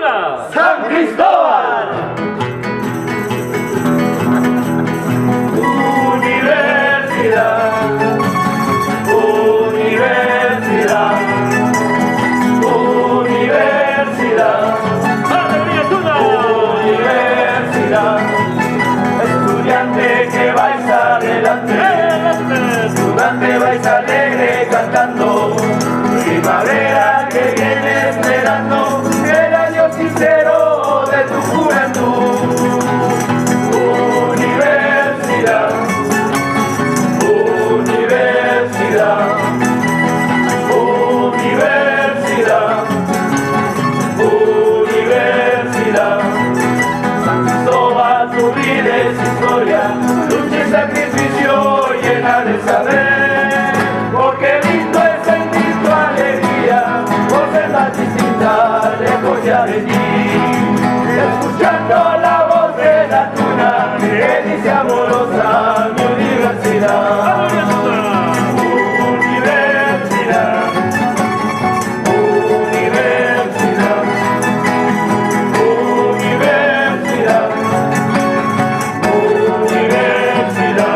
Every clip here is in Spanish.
Tula! ¡San Cristóbal! Universidad, universidad, universidad, universidad, estudiante que vais adelante, estudiante vais alegre cantando, primavera que viene esperando el año sincero de tu juventud. Universidad, universidad, universidad, universidad. San Cristóbal, tu vida es historia, lucha y sacrificio llena de saber, porque lindo es sentir tu alegría, por ser tan distinta, lejos ya de ti, escuchando la voz de la tuna, que dice amorosa mi universidad. Universidad, universidad, universidad, universidad.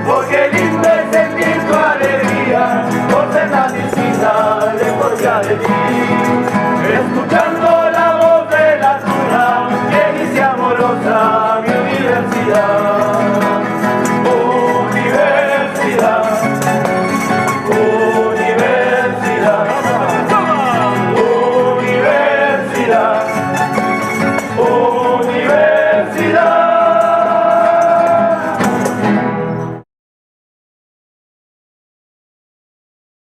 Porque lindo es sentir tu alegría, por ser tan distinta, lejos ya de ti.